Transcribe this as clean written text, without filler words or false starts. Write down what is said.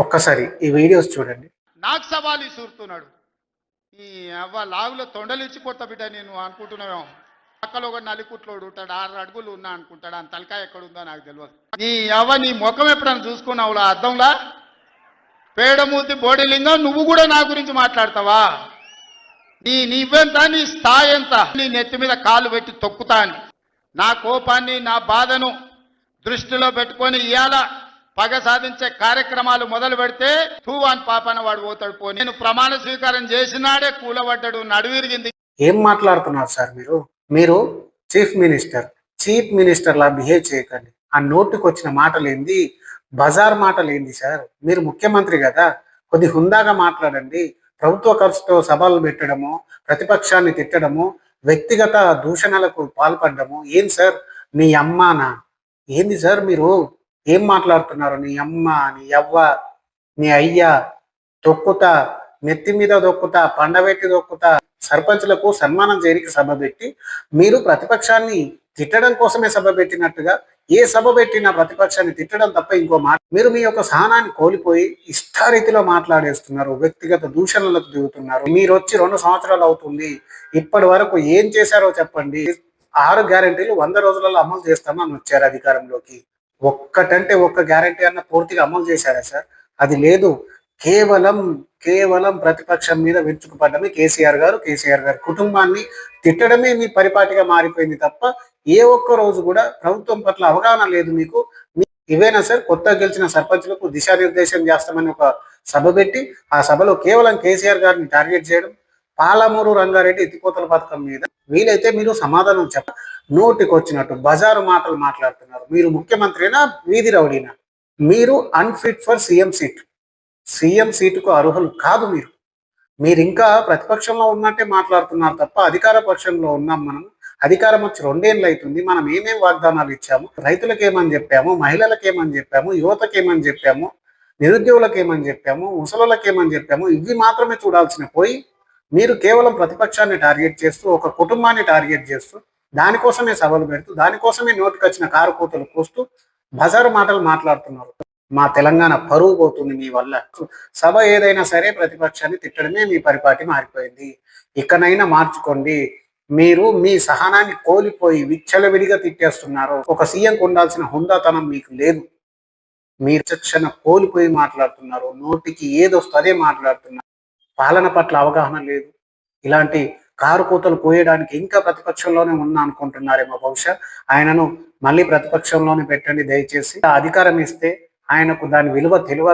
ఒక్కసారి ఈ వీడియోస్ చూడండి. నాకు సవాలు ఇసురుతున్నాడు. ఈ అవ్వ లాగులో తొండలిచ్చి కొత్త బిడ్డ నేను అనుకుంటున్నావేమో. పక్కలో ఒక నలికుట్లోడు ఉంటాడు, 6 అడుగులు ఉన్నా అనుకుంటాడు. అంత తలకాయ ఎక్కడుందో నాకు తెలియదు. నీ అవ్వ నీ ముఖం ఎప్పుడైనా చూసుకున్నావులా అద్దంలా? పేడమూతి బోడిలింగం, నువ్వు కూడా నా గురించి మాట్లాడతావా? నీవెంత, నీ స్థాయి ఎంత? నీ నెత్తి మీద కాలు పెట్టి తొక్కుతాను. నా కోపాన్ని, నా బాధను దృష్టిలో పెట్టుకొని ఇవాళ పగ సాధించే కార్యక్రమాలు మొదలు పెడితే తూవాన్ పాపన వాడు పోతాడు. పో, నేను ప్రమాణ స్వీకారం చేసినాడే కూలబడ్డాడు, నడువిరిగింది. ఏం మాట్లాడుతున్నారు సార్ మీరు చీఫ్ మినిస్టర్ లా బిహేవ్ చేయకండి. ఆ నోటికి వచ్చిన మాటలు ఏంది, బజార్ మాటలు ఏంది సార్? మీరు ముఖ్యమంత్రి కదా, కొద్ది హుందాగా మాట్లాడండి. ప్రభుత్వ ఖర్చుతో సభలు పెట్టడము, ప్రతిపక్షాన్ని తిట్టడము, వ్యక్తిగత దూషణలకు పాల్పడము ఏం సార్? నీ అమ్మానా ఏంది సార్? మీరు ఏం మాట్లాడుతున్నారు? నీ అమ్మ, నీ అవ్వ, నీ అయ్యా తొక్కుతా, నెత్తి మీద దొక్కుతా, పండబెట్టి దొక్కుతా, సర్పంచ్లకు సన్మానం చేయడానికి సభ పెట్టి మీరు ప్రతిపక్షాన్ని తిట్టడం కోసమే సభ పెట్టినట్టుగా, ఏ సభ పెట్టినా ప్రతిపక్షాన్ని తిట్టడం తప్ప ఇంకో మాట. మీరు మీ యొక్క సహనాన్ని కోల్పోయి ఇష్టారీతిలో మాట్లాడేస్తున్నారు, వ్యక్తిగత దూషణలకు దిగుతున్నారు. మీరు వచ్చి 2 సంవత్సరాలు అవుతుంది. ఇప్పటి వరకు ఏం చేశారో చెప్పండి. 6 గ్యారెంటీలు 100 రోజులలో అమలు చేస్తామని వచ్చారు అధికారంలోకి. ఒక్కటంటే ఒక్క గ్యారెంటీ అన్న పూర్తిగా అమలు చేశారా సార్? అది లేదు. కేవలం ప్రతిపక్షం మీద విరుచుకుపడ్డమే కేసీఆర్ గారి కుటుంబాన్ని తిట్టడమే మీ పరిపాటిగా మారిపోయింది తప్ప ఏ ఒక్క రోజు కూడా ప్రభుత్వం పట్ల అవగాహన లేదు మీకు. ఇవేనా సార్ కొత్తగా గెలిచిన సర్పంచ్లకు దిశానిర్దేశం చేస్తామని ఒక సభ పెట్టి ఆ సభలో కేవలం కేసీఆర్ గారిని టార్గెట్ చేయడం, పాలమూరు రంగారెడ్డి ఎత్తిపోతల పథకం మీద వీలైతే మీరు సమాధానం చెప్ప, నోటికి వచ్చినట్టు బజారు మాటలు మాట్లాడుతున్నారు. మీరు ముఖ్యమంత్రినా, వీధి రౌడీనా? మీరు అన్ఫిట్ ఫర్ సీఎం సీటుకు అర్హులు కాదు. మీరు ఇంకా ప్రతిపక్షంలో ఉన్నట్టే మాట్లాడుతున్నారు తప్ప అధికార పక్షంలో ఉన్నాం మనం. అధికారం వచ్చి 2 ఏళ్ళు అవుతుంది. మనం ఏమేం వాగ్దానాలు ఇచ్చాము, రైతులకు ఏమని చెప్పాము, మహిళలకు ఏమని చెప్పాము, యువతకు ఏమని చెప్పాము, నిరుద్యోగులకు ఏమని చెప్పాము, ముసలులకు ఏమని చెప్పాము, ఇవి మాత్రమే చూడాల్సిన పోయి మీరు కేవలం ప్రతిపక్షాన్ని టార్గెట్ చేస్తూ, ఒక కుటుంబాన్ని టార్గెట్ చేస్తూ, దానికోసమే సభలు పెడుతూ, దానికోసమే నోటికి వచ్చిన కారు కూతలు కూస్తూ బజారు మాటలు మాట్లాడుతున్నారు. మా తెలంగాణ పరువు పోతుంది మీ వల్ల. సభ ఏదైనా సరే ప్రతిపక్షాన్ని తిట్టడమే మీ పరిపాటి మారిపోయింది. ఇకనైనా మార్చుకోండి. మీరు మీ సహనాన్ని కోల్పోయి విచ్చలవిడిగా తిట్టేస్తున్నారు. ఒక సీఎంకు ఉండాల్సిన హుందాతనం మీకు లేదు. మీరు చక్షణ కోల్పోయి మాట్లాడుతున్నారు. నోటికి ఏదొస్తే అదే మాట్లాడుతున్నారు. పాలన పట్ల అవగాహన లేదు. ఇలాంటి కారు కూతలు కోయడానికి ఇంకా ప్రతిపక్షంలోనే ఉన్నా అనుకుంటున్నారేమో. బహుశా ఆయనను మళ్ళీ ప్రతిపక్షంలోనే పెట్టండి దయచేసి. అధికారం ఇస్తే ఆయనకు దాని విలువ తెలియక